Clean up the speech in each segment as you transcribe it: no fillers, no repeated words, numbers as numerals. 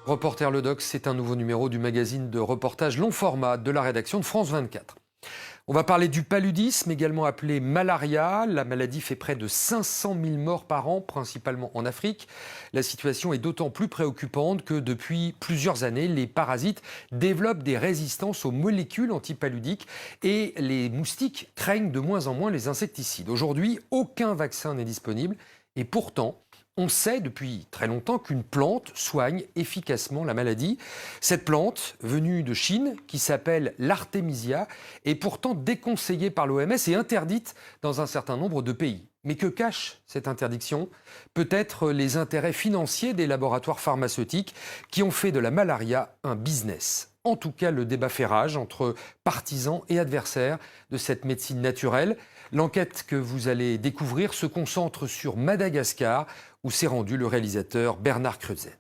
Reporter Le Doc, c'est un nouveau numéro du magazine de reportage long format de la rédaction de France 24. On va parler du paludisme, également appelé malaria. La maladie fait près de 500 000 morts par an, principalement en Afrique. La situation est d'autant plus préoccupante que depuis plusieurs années, les parasites développent des résistances aux molécules antipaludiques et les moustiques craignent de moins en moins les insecticides. Aujourd'hui, aucun vaccin n'est disponible et pourtant, on sait depuis très longtemps qu'une plante soigne efficacement la maladie. Cette plante, venue de Chine, qui s'appelle l'artémisia, est pourtant déconseillée par l'OMS et interdite dans un certain nombre de pays. Mais que cache cette interdiction? Peut-être les intérêts financiers des laboratoires pharmaceutiques qui ont fait de la malaria un business. En tout cas, le débat fait rage entre partisans et adversaires de cette médecine naturelle. L'enquête que vous allez découvrir se concentre sur Madagascar, où s'est rendu le réalisateur Bernard Kreutzen.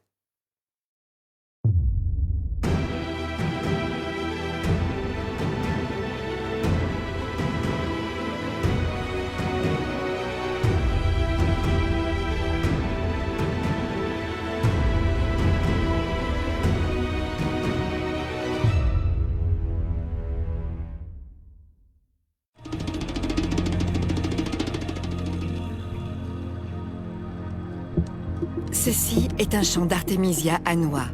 Ceci est un champ d'Artémisia annua.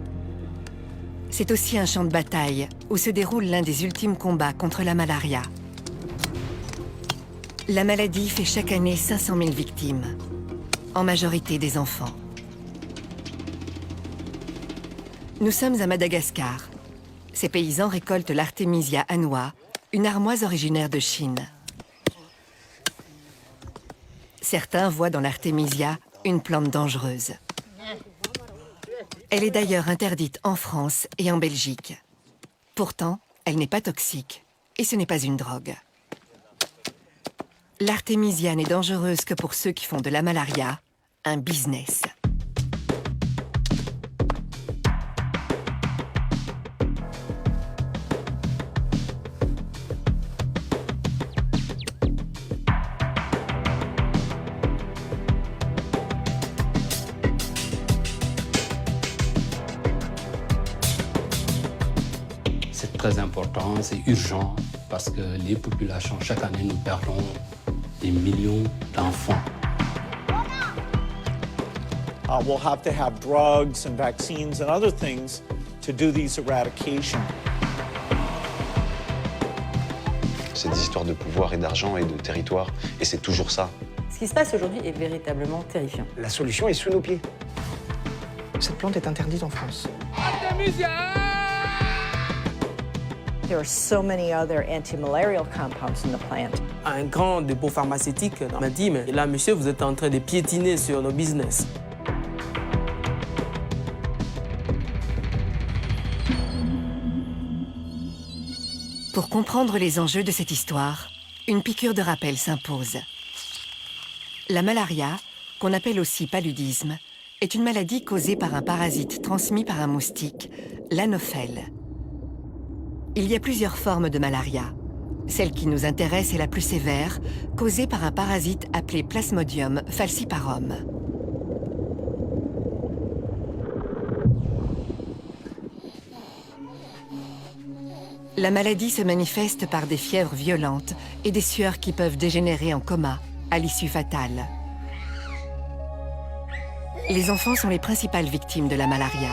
C'est aussi un champ de bataille où se déroule l'un des ultimes combats contre la malaria. La maladie fait chaque année 500 000 victimes, en majorité des enfants. Nous sommes à Madagascar. Ces paysans récoltent l'Artémisia annua, une armoise originaire de Chine. Certains voient dans l'Artémisia une plante dangereuse. Elle est d'ailleurs interdite en France et en Belgique. Pourtant, elle n'est pas toxique et ce n'est pas une drogue. L'artémisia n'est dangereuse que pour ceux qui font de la malaria un business. C'est très important, c'est urgent, parce que les populations, chaque année, nous perdons des millions d'enfants. We'll have to have drugs and vaccines and other things to do these eradication. C'est des histoires de pouvoir et d'argent et de territoire, et c'est toujours ça. Ce qui se passe aujourd'hui est véritablement terrifiant. La solution est sous nos pieds. Cette plante est interdite en France. There are so many other anti-malarial compounds in the plant. Un grand dépôt pharmaceutique m'a dit, mais là, monsieur, vous êtes en train de piétiner sur nos business. Pour comprendre les enjeux de cette histoire, une piqûre de rappel s'impose. La malaria, qu'on appelle aussi paludisme, est une maladie causée par un parasite transmis par un moustique, l'anophèle. Il y a plusieurs formes de malaria. Celle qui nous intéresse est la plus sévère, causée par un parasite appelé Plasmodium falciparum. La maladie se manifeste par des fièvres violentes et des sueurs qui peuvent dégénérer en coma, à l'issue fatale. Les enfants sont les principales victimes de la malaria.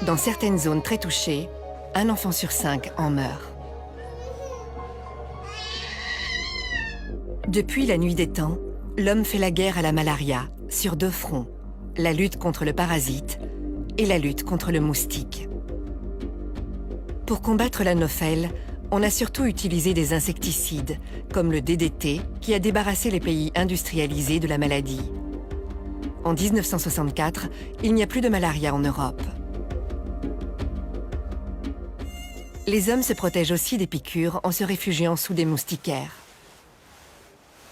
Dans certaines zones très touchées, un enfant sur 5 en meurt. Depuis la nuit des temps, l'homme fait la guerre à la malaria sur 2 fronts, la lutte contre le parasite et la lutte contre le moustique. Pour combattre l'anophèle, on a surtout utilisé des insecticides, comme le DDT, qui a débarrassé les pays industrialisés de la maladie. En 1964, il n'y a plus de malaria en Europe. Les hommes se protègent aussi des piqûres en se réfugiant sous des moustiquaires.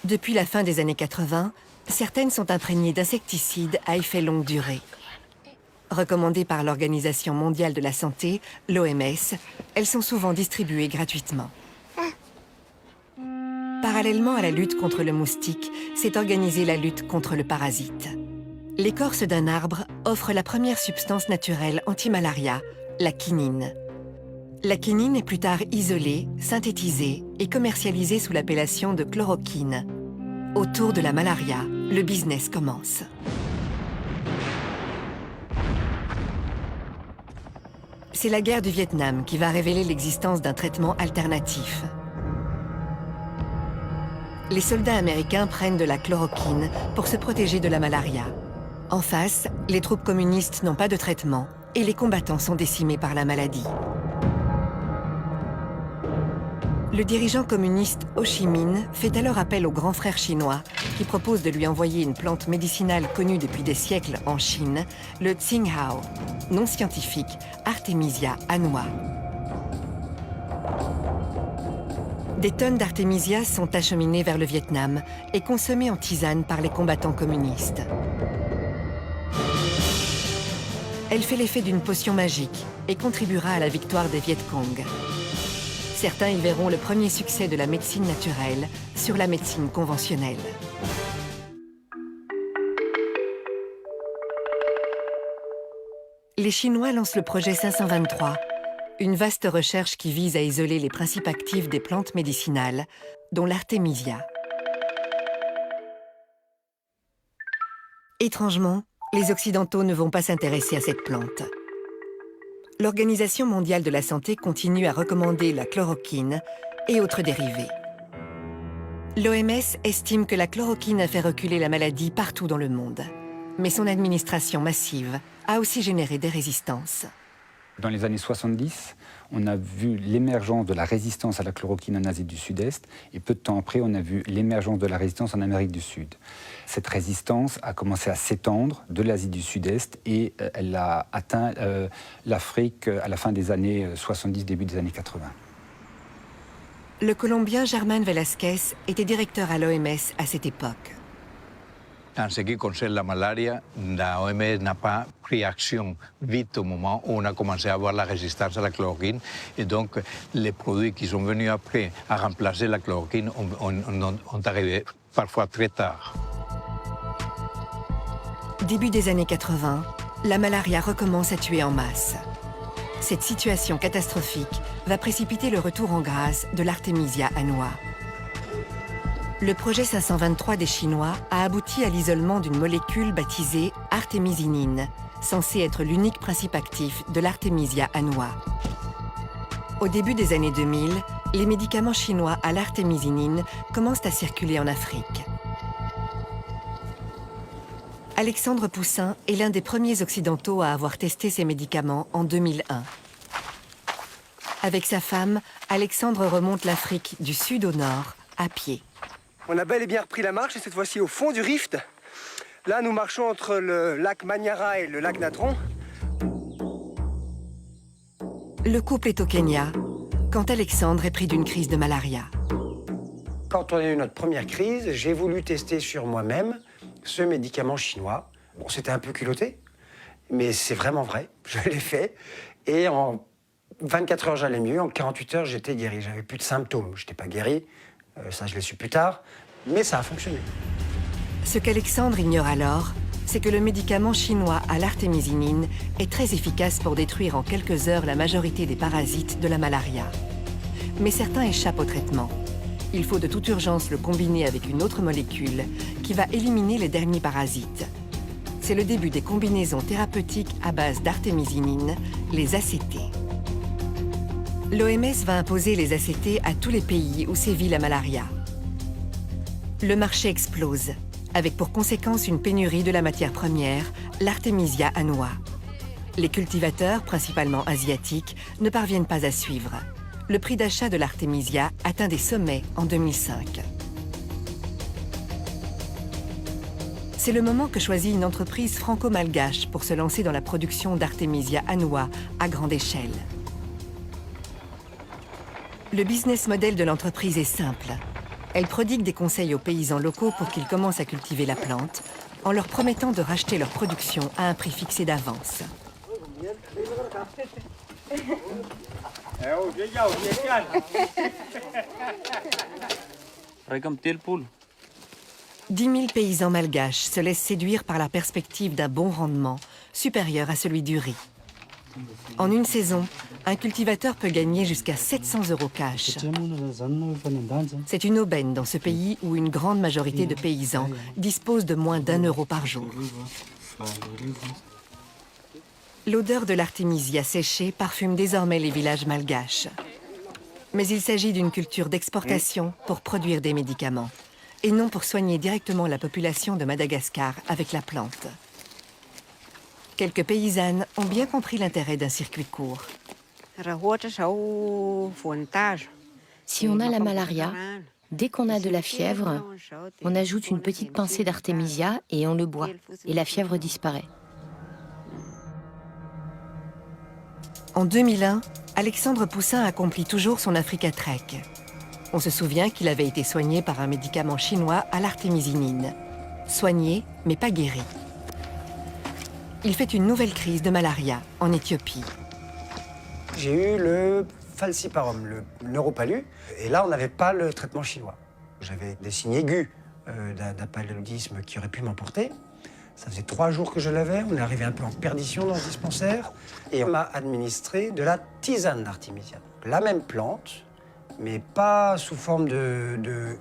Depuis la fin des années 80, certaines sont imprégnées d'insecticides à effet longue durée. Recommandées par l'Organisation mondiale de la santé, l'OMS, elles sont souvent distribuées gratuitement. Parallèlement à la lutte contre le moustique, s'est organisée la lutte contre le parasite. L'écorce d'un arbre offre la première substance naturelle anti-malaria, la quinine. La quinine est plus tard isolée, synthétisée et commercialisée sous l'appellation de chloroquine. Autour de la malaria, le business commence. C'est la guerre du Vietnam qui va révéler l'existence d'un traitement alternatif. Les soldats américains prennent de la chloroquine pour se protéger de la malaria. En face, les troupes communistes n'ont pas de traitement et les combattants sont décimés par la maladie. Le dirigeant communiste Ho Chi Minh fait alors appel au grand frère chinois qui propose de lui envoyer une plante médicinale connue depuis des siècles en Chine, le Tsing-Hao, nom scientifique Artemisia annua. Des tonnes d'Artemisia sont acheminées vers le Vietnam et consommées en tisane par les combattants communistes. Elle fait l'effet d'une potion magique et contribuera à la victoire des Viet Cong. Certains y verront le premier succès de la médecine naturelle sur la médecine conventionnelle. Les Chinois lancent le projet 523, une vaste recherche qui vise à isoler les principes actifs des plantes médicinales, dont l'artémisia. Étrangement, les Occidentaux ne vont pas s'intéresser à cette plante. L'Organisation mondiale de la santé continue à recommander la chloroquine et autres dérivés. L'OMS estime que la chloroquine a fait reculer la maladie partout dans le monde. Mais son administration massive a aussi généré des résistances. Dans les années 70, on a vu l'émergence de la résistance à la chloroquine en Asie du Sud-Est et peu de temps après, on a vu l'émergence de la résistance en Amérique du Sud. Cette résistance a commencé à s'étendre de l'Asie du Sud-Est et elle a atteint l'Afrique à la fin des années 70, début des années 80. Le Colombien Germán Velázquez était directeur à l'OMS à cette époque. En ce qui concerne la malaria, la OMS n'a pas pris action vite au moment où on a commencé à avoir la résistance à la chloroquine. Et donc, les produits qui sont venus après à remplacer la chloroquine ont arrivé parfois très tard. Début des années 80, la malaria recommence à tuer en masse. Cette situation catastrophique va précipiter le retour en grâce de l'Artemisia annua. Le projet 523 des Chinois a abouti à l'isolement d'une molécule baptisée artémisinine, censée être l'unique principe actif de l'Artemisia annua. Au début des années 2000, les médicaments chinois à l'artémisinine commencent à circuler en Afrique. Alexandre Poussin est l'un des premiers occidentaux à avoir testé ces médicaments en 2001. Avec sa femme, Alexandre remonte l'Afrique du sud au nord, à pied. On a bel et bien repris la marche et cette fois-ci au fond du rift. Là, nous marchons entre le lac Manyara et le lac Natron. Le couple est au Kenya, quand Alexandre est pris d'une crise de malaria. Quand on a eu notre première crise, j'ai voulu tester sur moi-même ce médicament chinois. Bon, c'était un peu culotté, mais c'est vraiment vrai. Je l'ai fait et en 24 heures, j'allais mieux. En 48 heures, j'étais guéri. J'avais plus de symptômes. Je n'étais pas guéri. Ça, je l'ai su plus tard, mais ça a fonctionné. Ce qu'Alexandre ignore alors, c'est que le médicament chinois à l'artémisinine est très efficace pour détruire en quelques heures la majorité des parasites de la malaria. Mais certains échappent au traitement. Il faut de toute urgence le combiner avec une autre molécule qui va éliminer les derniers parasites. C'est le début des combinaisons thérapeutiques à base d'artémisinine, les ACT. L'OMS va imposer les ACT à tous les pays où sévit la malaria. Le marché explose, avec pour conséquence une pénurie de la matière première, l'Artemisia annua. Les cultivateurs, principalement asiatiques, ne parviennent pas à suivre. Le prix d'achat de l'Artemisia atteint des sommets en 2005. C'est le moment que choisit une entreprise franco-malgache pour se lancer dans la production d'Artemisia annua à grande échelle. Le business model de l'entreprise est simple. Elle prodigue des conseils aux paysans locaux pour qu'ils commencent à cultiver la plante, en leur promettant de racheter leur production à un prix fixé d'avance. 10 000 paysans malgaches se laissent séduire par la perspective d'un bon rendement, supérieur à celui du riz. En une saison, un cultivateur peut gagner jusqu'à 700 € cash. C'est une aubaine dans ce pays où une grande majorité de paysans disposent de moins d'1 euro par jour. L'odeur de l'artémisia séchée parfume désormais les villages malgaches. Mais il s'agit d'une culture d'exportation pour produire des médicaments, et non pour soigner directement la population de Madagascar avec la plante. Quelques paysannes ont bien compris l'intérêt d'un circuit court. Si on a la malaria, dès qu'on a de la fièvre, on ajoute une petite pincée d'artémisia et on le boit, et la fièvre disparaît. En 2001, Alexandre Poussin accomplit toujours son Africa Trek. On se souvient qu'il avait été soigné par un médicament chinois à l'artémisinine. Soigné, mais pas guéri. Il fait une nouvelle crise de malaria en Éthiopie. J'ai eu le falciparum, le neuropalu, et là on n'avait pas le traitement chinois. J'avais des signes aigus d'un paludisme qui aurait pu m'emporter. Ça faisait 3 jours que je l'avais, on est arrivé un peu en perdition dans ce dispensaire, et on m'a administré de la tisane d'artémisia. La même plante, mais pas sous forme de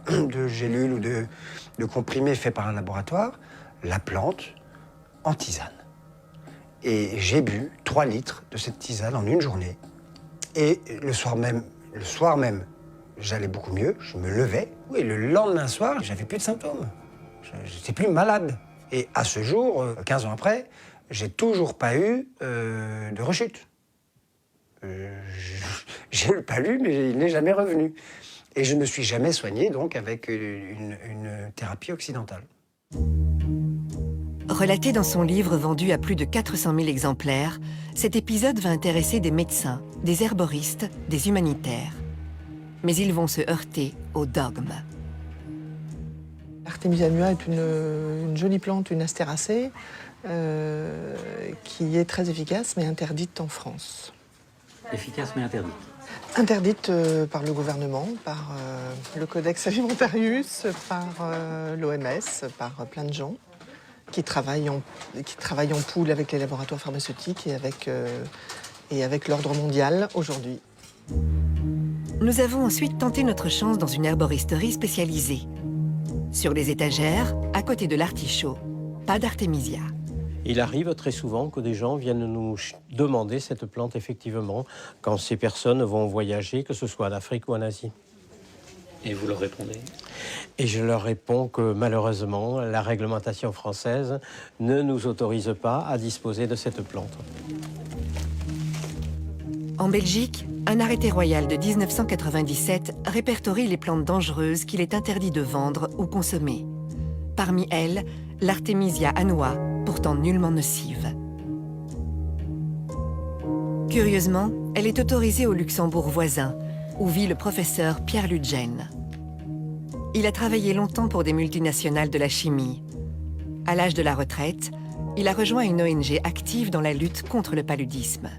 gélules ou de comprimés faits par un laboratoire, la plante en tisane. Et j'ai bu 3 litres de cette tisane en une journée. Et le soir même, j'allais beaucoup mieux, je me levais. Et le lendemain soir, j'avais plus de symptômes. Je n'étais plus malade. Et à ce jour, 15 ans après, j'ai toujours pas eu de rechute. J'ai le palu, mais il n'est jamais revenu. Et je ne me suis jamais soigné donc avec une thérapie occidentale. Relaté dans son livre vendu à plus de 400 000 exemplaires, cet épisode va intéresser des médecins, des herboristes, des humanitaires. Mais ils vont se heurter au dogme. L'artémisia annua est une jolie plante, une astéracée, qui est très efficace mais interdite en France. Efficace mais interdite. Interdite par le gouvernement, par le Codex Alimentarius, par l'OMS, par plein de gens qui travaillent en poule avec les laboratoires pharmaceutiques et avec l'ordre mondial aujourd'hui. Nous avons ensuite tenté notre chance dans une herboristerie spécialisée. Sur les étagères, à côté de l'artichaut, pas d'artémisia. Il arrive très souvent que des gens viennent nous demander cette plante, effectivement, quand ces personnes vont voyager, que ce soit en Afrique ou en Asie. Et vous leur répondez? Et je leur réponds que malheureusement, la réglementation française ne nous autorise pas à disposer de cette plante. En Belgique, un arrêté royal de 1997 répertorie les plantes dangereuses qu'il est interdit de vendre ou consommer. Parmi elles, l'artémisia annua, pourtant nullement nocive. Curieusement, elle est autorisée au Luxembourg voisin, où vit le professeur Pierre Ludgen. Il a travaillé longtemps pour des multinationales de la chimie. À l'âge de la retraite, il a rejoint une ONG active dans la lutte contre le paludisme.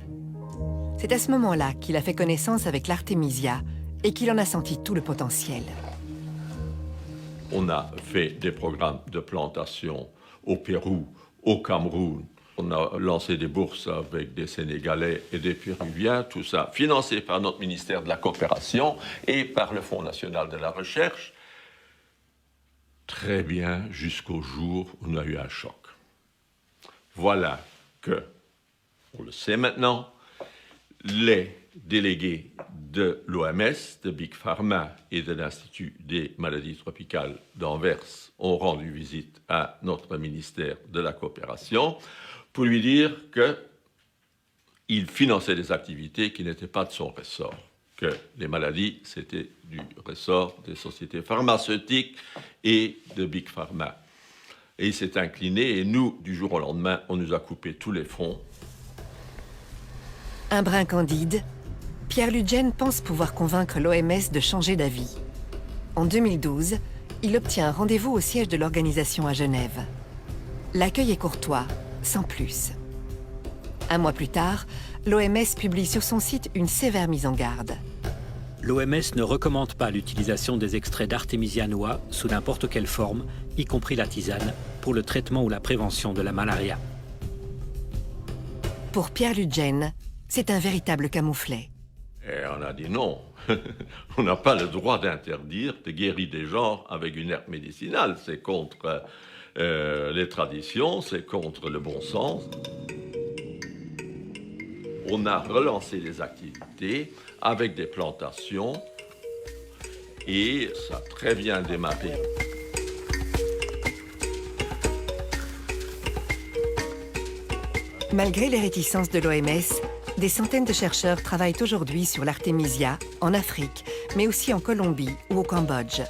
C'est à ce moment-là qu'il a fait connaissance avec l'artémisia et qu'il en a senti tout le potentiel. On a fait des programmes de plantation au Pérou, au Cameroun. On a lancé des bourses avec des Sénégalais et des Péruviens, tout ça financé par notre ministère de la Coopération et par le Fonds national de la Recherche. Très bien, jusqu'au jour où on a eu un choc. Voilà que, on le sait maintenant, les délégués de l'OMS, de Big Pharma et de l'Institut des maladies tropicales d'Anvers ont rendu visite à notre ministère de la Coopération pour lui dire qu'il finançait des activités qui n'étaient pas de son ressort, que les maladies, c'était du ressort des sociétés pharmaceutiques et de Big Pharma. Et il s'est incliné et nous, du jour au lendemain, on nous a coupé tous les fonds. Un brin candide, Pierre Ludgen pense pouvoir convaincre l'OMS de changer d'avis. En 2012, il obtient un rendez-vous au siège de l'organisation à Genève. L'accueil est courtois, sans plus. Un mois plus tard, l'OMS publie sur son site une sévère mise en garde. l'OMS ne recommande pas l'utilisation des extraits d'Artemisia annua sous n'importe quelle forme, y compris la tisane, pour le traitement ou la prévention de la malaria. Pour Pierre Ludgen, c'est un véritable camouflet. Et on a dit non. On n'a pas le droit d'interdire de guérir des gens avec une herbe médicinale. C'est contre les traditions, c'est contre le bon sens. On a relancé les activités avec des plantations et ça a très bien démarré. Malgré les réticences de l'OMS, des centaines de chercheurs travaillent aujourd'hui sur l'artémisia en Afrique, mais aussi en Colombie ou au Cambodge.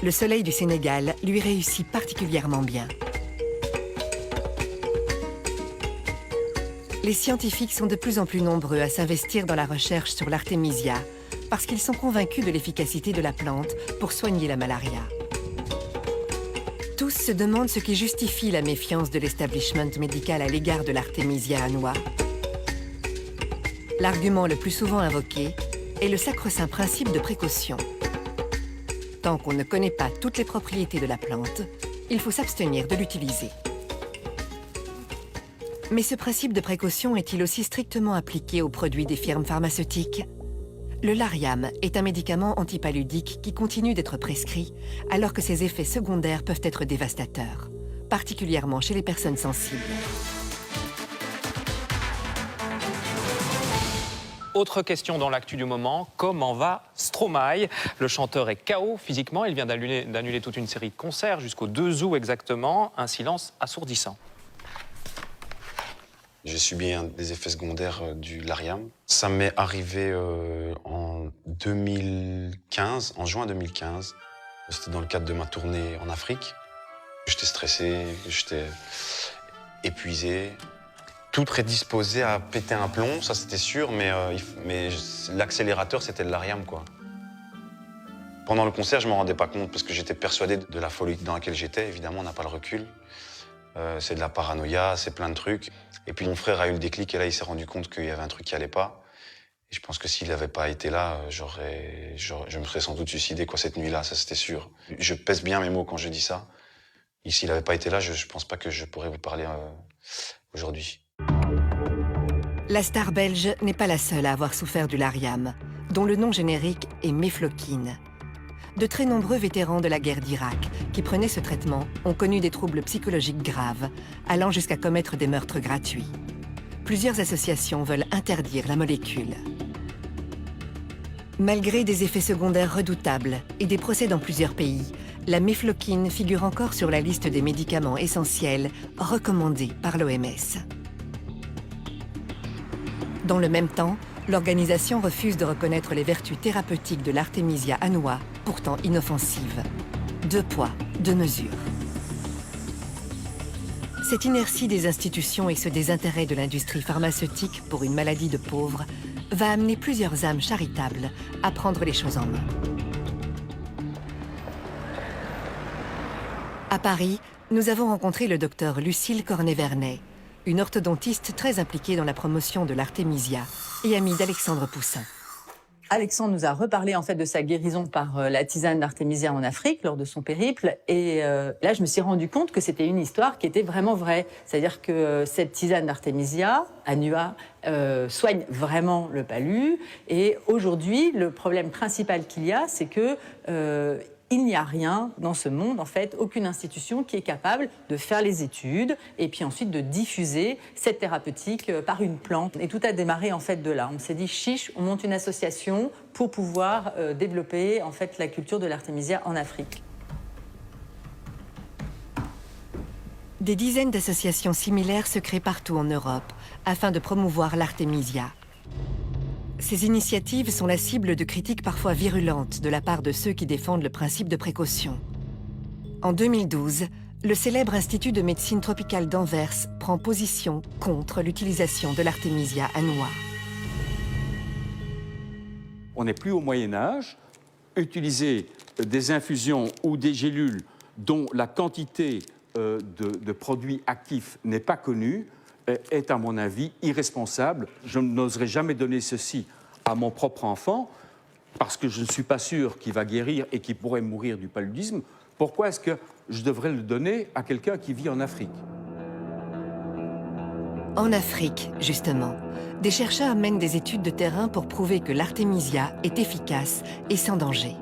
Le soleil du Sénégal lui réussit particulièrement bien. Les scientifiques sont de plus en plus nombreux à s'investir dans la recherche sur l'artémisia parce qu'ils sont convaincus de l'efficacité de la plante pour soigner la malaria. Tous se demandent ce qui justifie la méfiance de l'establishment médical à l'égard de l'artémisia annua. L'argument le plus souvent invoqué est le sacro-saint principe de précaution. Tant qu'on ne connaît pas toutes les propriétés de la plante, il faut s'abstenir de l'utiliser. Mais ce principe de précaution est-il aussi strictement appliqué aux produits des firmes pharmaceutiques? Le Lariam est un médicament antipaludique qui continue d'être prescrit, alors que ses effets secondaires peuvent être dévastateurs, particulièrement chez les personnes sensibles. Autre question dans l'actu du moment, comment va Stromae? Le chanteur est KO physiquement, il vient d'annuler toute une série de concerts jusqu'au 2 août exactement, un silence assourdissant. J'ai subi des effets secondaires du Lariam. Ça m'est arrivé en 2015, en juin 2015. C'était dans le cadre de ma tournée en Afrique. J'étais stressé, j'étais épuisé. Tout prédisposé à péter un plomb, ça c'était sûr, mais l'accélérateur c'était le Lariam, quoi. Pendant le concert, je ne m'en rendais pas compte parce que j'étais persuadé de la folie dans laquelle j'étais. Évidemment, on n'a pas le recul. C'est de la paranoïa, c'est plein de trucs. Et puis mon frère a eu le déclic et là, il s'est rendu compte qu'il y avait un truc qui allait pas. Et je pense que s'il n'avait pas été là, je me serais sans doute suicidé cette nuit-là, ça c'était sûr. Je pèse bien mes mots quand je dis ça. Et s'il n'avait pas été là, je ne pense pas que je pourrais vous parler aujourd'hui. La star belge n'est pas la seule à avoir souffert du Lariam, dont le nom générique est mefloquine. De très nombreux vétérans de la guerre d'Irak qui prenaient ce traitement ont connu des troubles psychologiques graves, allant jusqu'à commettre des meurtres gratuits. Plusieurs associations veulent interdire la molécule. Malgré des effets secondaires redoutables et des procès dans plusieurs pays, la mefloquine figure encore sur la liste des médicaments essentiels recommandés par l'OMS. Dans le même temps, l'organisation refuse de reconnaître les vertus thérapeutiques de l'artémisia annua, pourtant inoffensive. 2 poids, 2 mesures. Cette inertie des institutions et ce désintérêt de l'industrie pharmaceutique pour une maladie de pauvres va amener plusieurs âmes charitables à prendre les choses en main. À Paris, nous avons rencontré le docteur Lucille Cornet-Vernet, une orthodontiste très impliquée dans la promotion de l'artémisia et amie d'Alexandre Poussin. Alexandre nous a reparlé en fait de sa guérison par la tisane d'artémisia en Afrique lors de son périple. Et là, je me suis rendu compte que c'était une histoire qui était vraiment vraie. C'est-à-dire que cette tisane d'artémisia annua soigne vraiment le palu. Et aujourd'hui, le problème principal qu'il y a, c'est que il n'y a rien dans ce monde, en fait, aucune institution qui est capable de faire les études et puis ensuite de diffuser cette thérapeutique par une plante. Et tout a démarré en fait de là. On s'est dit, chiche, on monte une association pour pouvoir développer en fait la culture de l'artémisia en Afrique. Des dizaines d'associations similaires se créent partout en Europe afin de promouvoir l'artémisia. Ces initiatives sont la cible de critiques parfois virulentes de la part de ceux qui défendent le principe de précaution. En 2012, le célèbre Institut de médecine tropicale d'Anvers prend position contre l'utilisation de l'artémisia annua. On n'est plus au Moyen-Âge. Utiliser des infusions ou des gélules dont la quantité de produits actifs n'est pas connue est, à mon avis, irresponsable. Je n'oserais jamais donner ceci à mon propre enfant, parce que je ne suis pas sûr qu'il va guérir et qu'il pourrait mourir du paludisme, pourquoi est-ce que je devrais le donner à quelqu'un qui vit en Afrique? En Afrique, justement, des chercheurs mènent des études de terrain pour prouver que l'artémisia est efficace et sans danger.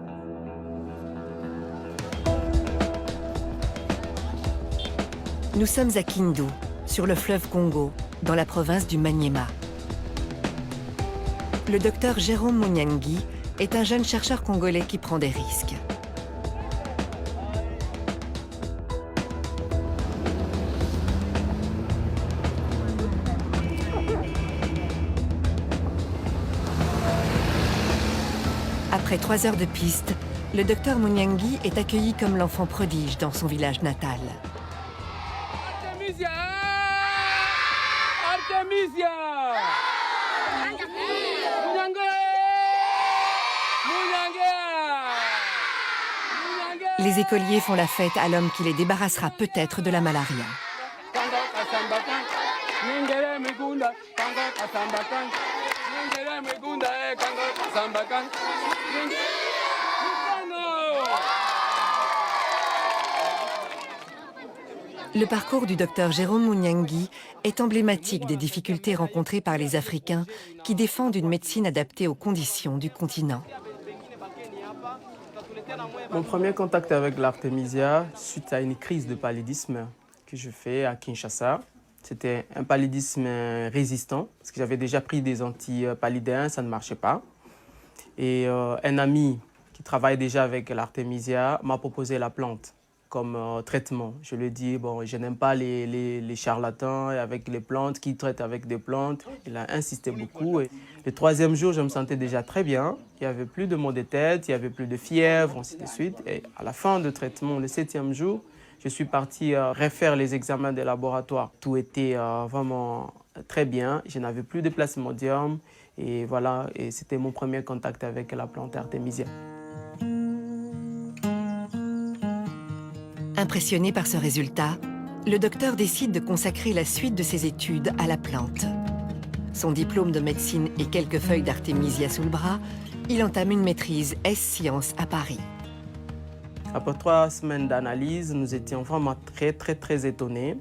Nous sommes à Kindu, sur le fleuve Congo, dans la province du Maniema. Le docteur Jérôme Munyangi est un jeune chercheur congolais qui prend des risques. Après 3 heures de piste, le docteur Munyangi est accueilli comme l'enfant prodige dans son village natal. Artémisia! Artémisia! Les écoliers font la fête à l'homme qui les débarrassera peut-être de la malaria. Le parcours du docteur Jérôme Munyangi est emblématique des difficultés rencontrées par les Africains qui défendent une médecine adaptée aux conditions du continent. Mon premier contact avec l'artémisia, suite à une crise de paludisme que je fais à Kinshasa, c'était un paludisme résistant, parce que j'avais déjà pris des antipaludéens, ça ne marchait pas. Et un ami qui travaille déjà avec l'artémisia m'a proposé la plante comme traitement. Je lui ai dit, bon, je n'aime pas les charlatans avec les plantes, qui traitent avec des plantes. Il a insisté beaucoup. Et le 3e jour, je me sentais déjà très bien. Il n'y avait plus de maux de tête, il n'y avait plus de fièvre, ainsi de suite. Et à la fin du traitement, le 7e jour, je suis parti refaire les examens des laboratoires. Tout était vraiment très bien. Je n'avais plus de plasmodium. Et voilà, et c'était mon premier contact avec la plante artémisia. Impressionné par ce résultat, le docteur décide de consacrer la suite de ses études à la plante. Son diplôme de médecine et quelques feuilles d'artémisia sous le bras, il entame une maîtrise S-Sciences à Paris. Après 3 semaines d'analyse, nous étions vraiment très étonnés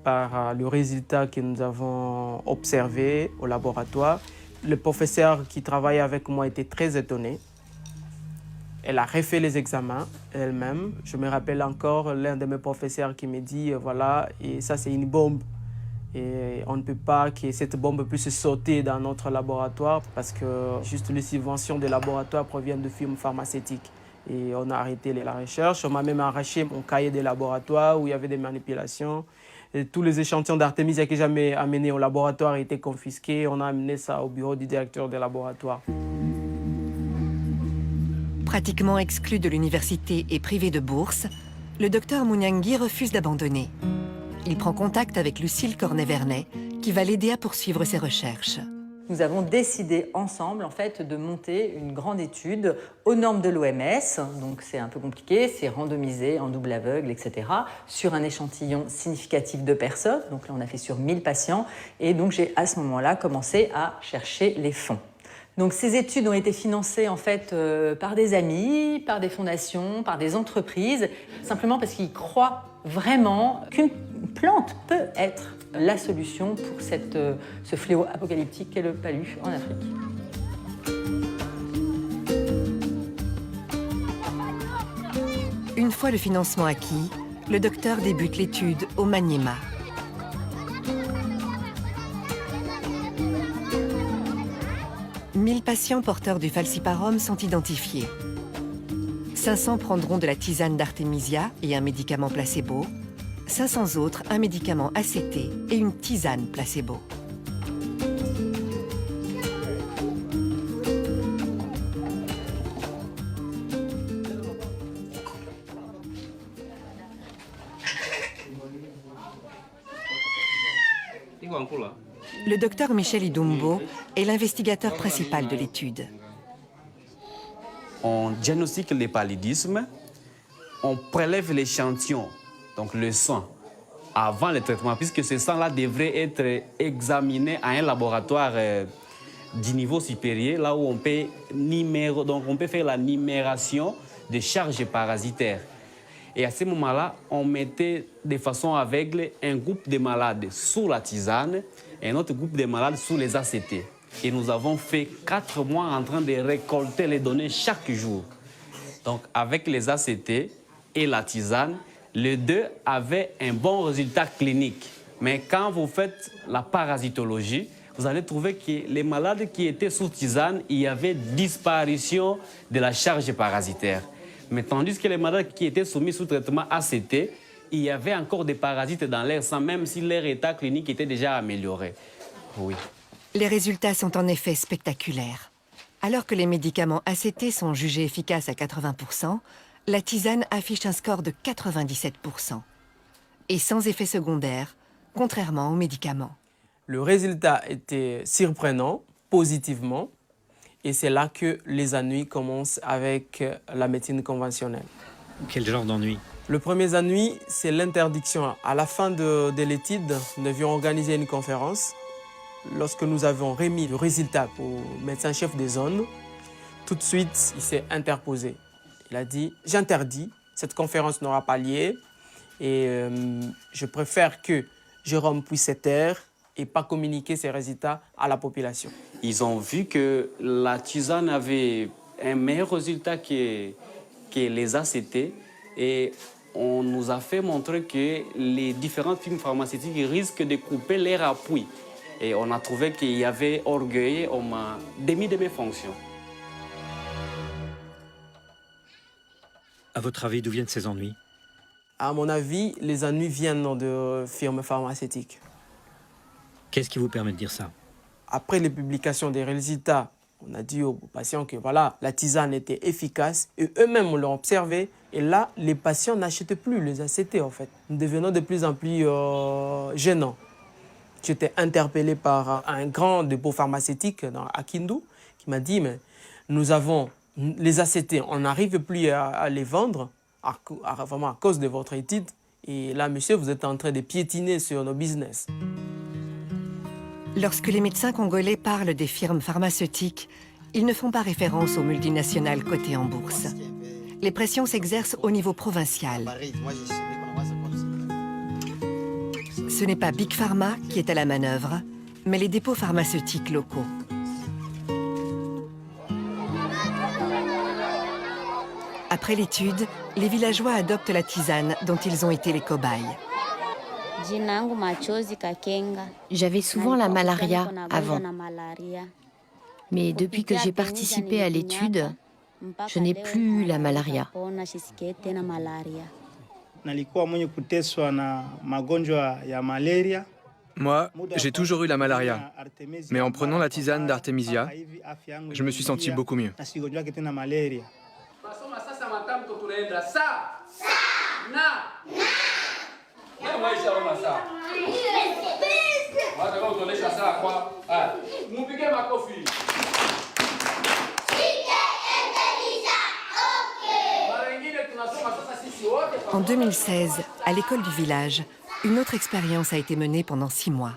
par le résultat que nous avons observé au laboratoire. Le professeur qui travaillait avec moi était très étonné. Elle a refait les examens elle-même. Je me rappelle encore l'un de mes professeurs qui me dit, voilà, et ça c'est une bombe. Et on ne peut pas que cette bombe puisse sauter dans notre laboratoire parce que juste les subventions des laboratoires proviennent de firmes pharmaceutiques. Et on a arrêté la recherche. On m'a même arraché mon cahier de laboratoire où il y avait des manipulations. Et tous les échantillons d'artémisia que j'avais amenés au laboratoire étaient confisqués. On a amené ça au bureau du directeur des laboratoires. Pratiquement exclu de l'université et privé de bourse, le docteur Munyangi refuse d'abandonner. Il prend contact avec Lucille Cornet-Vernet, qui va l'aider à poursuivre ses recherches. Nous avons décidé ensemble en fait, de monter une grande étude aux normes de l'OMS, donc c'est un peu compliqué, c'est randomisé en double aveugle, etc., sur un échantillon significatif de personnes. Donc là, on a fait sur 1000 patients, et donc j'ai à ce moment-là commencé à chercher les fonds. Donc ces études ont été financées en fait par des amis, par des fondations, par des entreprises, simplement parce qu'ils croient vraiment qu'une plante peut être la solution pour ce fléau apocalyptique qu'est le palu en Afrique. Une fois le financement acquis, le docteur débute l'étude au Maniema. Mille patients porteurs du falciparum sont identifiés. 500 prendront de la tisane d'artémisia et un médicament placebo. 500 autres, un médicament ACT et une tisane placebo. Le docteur Michel Idumbo est l'investigateur principal de l'étude. On diagnostique le paludisme, on prélève l'échantillon, donc le sang, avant le traitement, puisque ce sang-là devrait être examiné à un laboratoire du niveau supérieur, là où on peut, donc on peut faire la numération des charges parasitaires. Et à ce moment-là, on mettait de façon aveugle un groupe de malades sous la tisane et un autre groupe de malades sous les ACT. Et nous avons fait 4 mois en train de récolter les données chaque jour. Donc avec les ACT et la tisane, les deux avaient un bon résultat clinique. Mais quand vous faites la parasitologie, vous allez trouver que les malades qui étaient sous tisane, il y avait disparition de la charge parasitaire. Mais tandis que les malades qui étaient soumis sous traitement ACT, il y avait encore des parasites dans l'air sang, même si leur état clinique était déjà amélioré. Oui. Les résultats sont en effet spectaculaires. Alors que les médicaments ACT sont jugés efficaces à 80%, la tisane affiche un score de 97%. Et sans effet secondaire, contrairement aux médicaments. Le résultat était surprenant, positivement, et c'est là que les ennuis commencent avec la médecine conventionnelle. Quel genre d'ennui? Le premier ennui, c'est l'interdiction. À la fin de l'étude, nous devions organiser une conférence. Lorsque nous avons remis le résultat au médecin-chef des zones, tout de suite, il s'est interposé. Il a dit « J'interdis, cette conférence n'aura pas lieu et je préfère que Jérôme puisse se taire et pas communiquer ses résultats à la population. » Ils ont vu que la tisane avait un meilleur résultat que les ACT et on nous a fait montrer que les différentes firmes pharmaceutiques risquent de couper leur appui. Et on a trouvé qu'il y avait orgueil, on m'a démis de mes fonctions. À votre avis, d'où viennent ces ennuis? À mon avis, les ennuis viennent de firmes pharmaceutiques. Qu'est-ce qui vous permet de dire ça? Après les publications des résultats, on a dit aux patients que voilà, la tisane était efficace et eux-mêmes l'ont observé. Et là, les patients n'achètent plus les ACT en fait. Nous devenons de plus en plus gênants. J'étais interpellé par un grand dépôt pharmaceutique à Kindu qui m'a dit mais nous avons les ACT, on n'arrive plus à les vendre vraiment à cause de votre étude. Et là, monsieur, vous êtes en train de piétiner sur nos business. Lorsque les médecins congolais parlent des firmes pharmaceutiques, ils ne font pas référence aux multinationales cotées en bourse. Les pressions s'exercent au niveau provincial. Ce n'est pas Big Pharma qui est à la manœuvre, mais les dépôts pharmaceutiques locaux. Après l'étude, les villageois adoptent la tisane dont ils ont été les cobayes. J'avais souvent la malaria avant. Mais depuis que j'ai participé à l'étude, je n'ai plus eu la malaria. Moi, j'ai toujours eu la malaria. Mais en prenant la tisane d'Artemisia, je me suis senti beaucoup mieux. En 2016, à l'école du village, une autre expérience a été menée pendant 6 mois.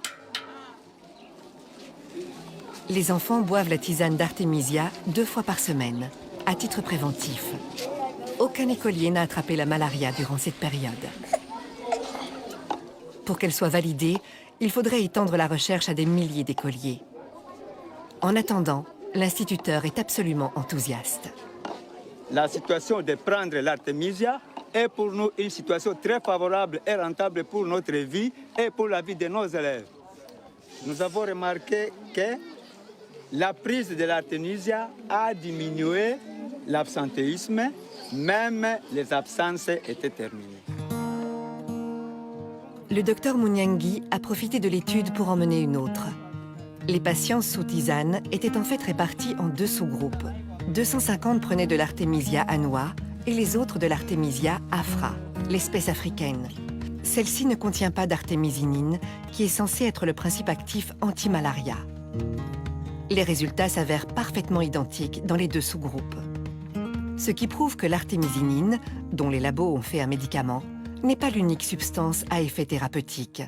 Les enfants boivent la tisane d'Artemisia 2 fois par semaine, à titre préventif. Aucun écolier n'a attrapé la malaria durant cette période. Pour qu'elle soit validée, il faudrait étendre la recherche à des milliers d'écoliers. En attendant, l'instituteur est absolument enthousiaste. La situation de prendre l'Artemisia est pour nous une situation très favorable et rentable pour notre vie et pour la vie de nos élèves. Nous avons remarqué que la prise de l'Artemisia a diminué l'absentéisme, même les absences étaient terminées. Le docteur Munyangi a profité de l'étude pour en mener une autre. Les patients sous tisane étaient en fait répartis en 2 sous-groupes. 250 prenaient de l'Artemisia annua et les autres de l'Artemisia afra, l'espèce africaine. Celle-ci ne contient pas d'artémisinine, qui est censée être le principe actif anti-malaria. Les résultats s'avèrent parfaitement identiques dans les 2 sous-groupes. Ce qui prouve que l'artémisinine, dont les labos ont fait un médicament, n'est pas l'unique substance à effet thérapeutique.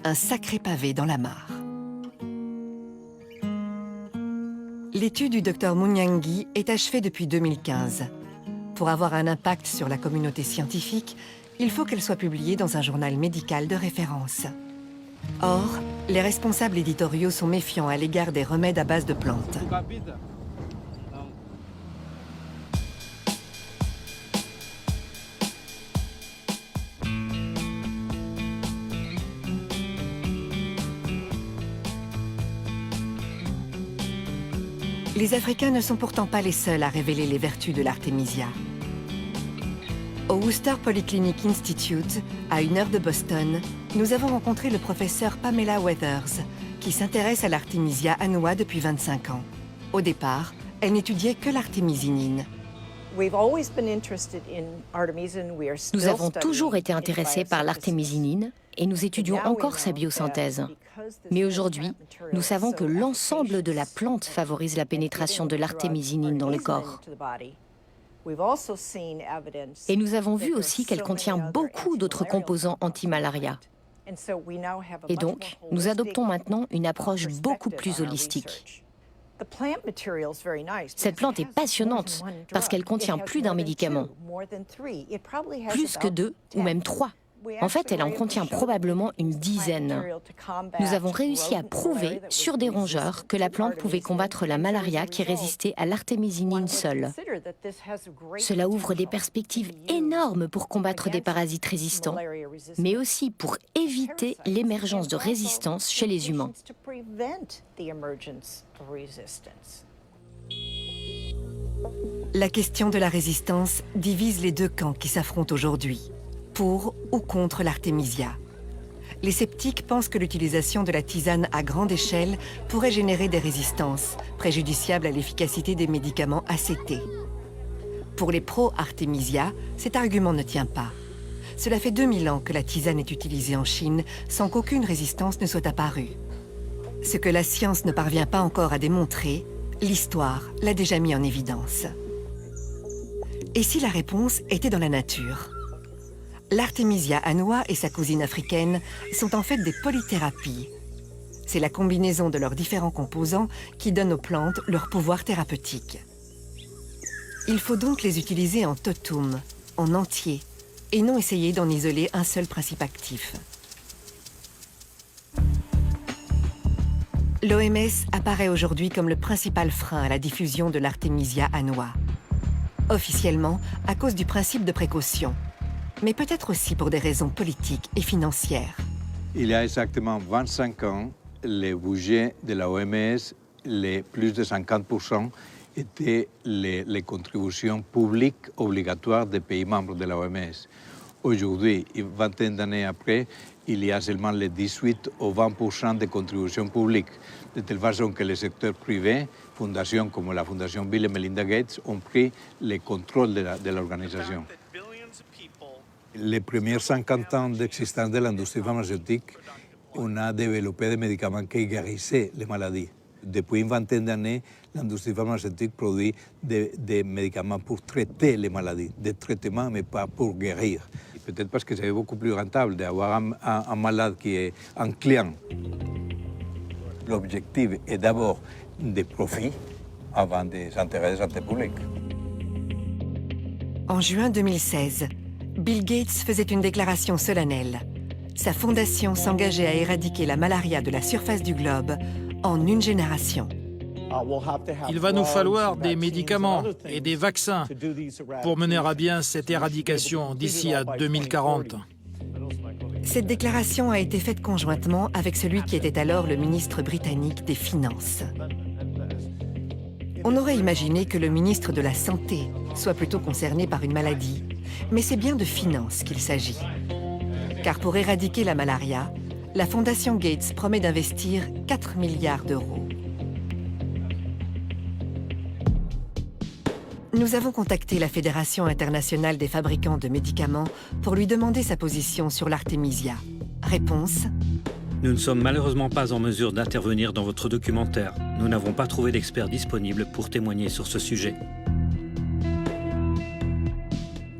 Un sacré pavé dans la mare. L'étude du Dr Munyangi est achevée depuis 2015. Pour avoir un impact sur la communauté scientifique, il faut qu'elle soit publiée dans un journal médical de référence. Or, les responsables éditoriaux sont méfiants à l'égard des remèdes à base de plantes. Les Africains ne sont pourtant pas les seuls à révéler les vertus de l'artémisia. Au Worcester Polyclinic Institute, à 1 heure de Boston, nous avons rencontré le professeur Pamela Weathers, qui s'intéresse à l'artémisia annua depuis 25 ans. Au départ, elle n'étudiait que l'artémisinine. Nous avons toujours été intéressés par l'artémisinine et nous étudions encore sa biosynthèse. Mais aujourd'hui, nous savons que l'ensemble de la plante favorise la pénétration de l'artémisinine dans le corps. Et nous avons vu aussi qu'elle contient beaucoup d'autres composants anti-malaria. Et donc, nous adoptons maintenant une approche beaucoup plus holistique. Cette plante est passionnante parce qu'elle contient plus d'un médicament, plus que 2 ou même 3. En fait, elle en contient probablement une dizaine. Nous avons réussi à prouver sur des rongeurs que la plante pouvait combattre la malaria qui résistait à l'artémisinine seule. Cela ouvre des perspectives énormes pour combattre des parasites résistants, mais aussi pour éviter l'émergence de résistance chez les humains. La question de la résistance divise les deux camps qui s'affrontent aujourd'hui. Pour ou contre l'artémisia. Les sceptiques pensent que l'utilisation de la tisane à grande échelle pourrait générer des résistances, préjudiciables à l'efficacité des médicaments ACT. Pour les pro-artémisia, cet argument ne tient pas. Cela fait 2000 ans que la tisane est utilisée en Chine sans qu'aucune résistance ne soit apparue. Ce que la science ne parvient pas encore à démontrer, l'histoire l'a déjà mis en évidence. Et si la réponse était dans la nature ? L'artémisia annua et sa cousine africaine sont en fait des polythérapies. C'est la combinaison de leurs différents composants qui donne aux plantes leur pouvoir thérapeutique. Il faut donc les utiliser en totum, en entier, et non essayer d'en isoler un seul principe actif. L'OMS apparaît aujourd'hui comme le principal frein à la diffusion de l'artémisia annua. Officiellement, à cause du principe de précaution, mais peut-être aussi pour des raisons politiques et financières. Il y a exactement 25 ans, le budget de la OMS, les plus de 50% étaient les contributions publiques obligatoires des pays membres de la OMS. Aujourd'hui, 21 années après, il y a seulement les 18 ou 20% de contributions publiques, de telle façon que le secteur privé, fondations comme la Fondation Bill et Melinda Gates, ont pris le contrôle de l'organisation. Les premiers 50 ans d'existence de l'industrie pharmaceutique, on a développé des médicaments qui guérissaient les maladies. Depuis une vingtaine d'années, l'industrie pharmaceutique produit des médicaments pour traiter les maladies, des traitements, mais pas pour guérir. Peut-être parce que c'est beaucoup plus rentable d'avoir un malade qui est un client. L'objectif est d'abord des profits avant des intérêts de santé publique. En juin 2016, Bill Gates faisait une déclaration solennelle. Sa fondation s'engageait à éradiquer la malaria de la surface du globe en une génération. Il va nous falloir des médicaments et des vaccins pour mener à bien cette éradication d'ici à 2040. Cette déclaration a été faite conjointement avec celui qui était alors le ministre britannique des Finances. On aurait imaginé que le ministre de la Santé soit plutôt concerné par une maladie, mais c'est bien de finances qu'il s'agit. Car pour éradiquer la malaria, la Fondation Gates promet d'investir 4 milliards d'euros. Nous avons contacté la Fédération internationale des fabricants de médicaments pour lui demander sa position sur l'artémisia. Réponse : Nous ne sommes malheureusement pas en mesure d'intervenir dans votre documentaire. Nous n'avons pas trouvé d'experts disponibles pour témoigner sur ce sujet.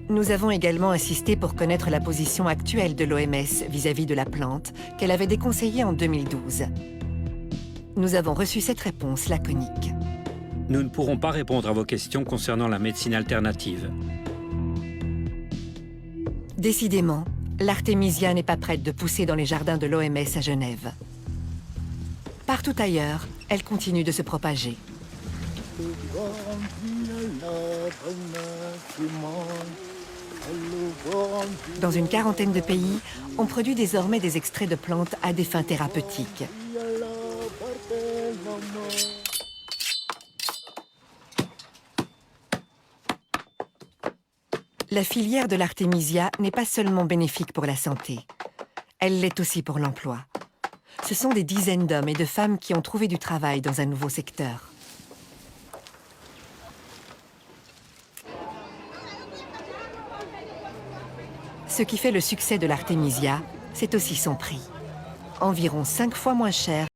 Nous avons également insisté pour connaître la position actuelle de l'OMS vis-à-vis de la plante qu'elle avait déconseillée en 2012. Nous avons reçu cette réponse laconique. nous ne pourrons pas répondre à vos questions concernant la médecine alternative. Décidément, l'artémisia n'est pas prête de pousser dans les jardins de l'OMS à Genève. Partout ailleurs, elle continue de se propager. Dans une quarantaine de pays, on produit désormais des extraits de plantes à des fins thérapeutiques. La filière de l'artémisia n'est pas seulement bénéfique pour la santé, elle l'est aussi pour l'emploi. Ce sont des dizaines d'hommes et de femmes qui ont trouvé du travail dans un nouveau secteur. Ce qui fait le succès de l'artémisia, c'est aussi son prix. Environ 5 fois moins cher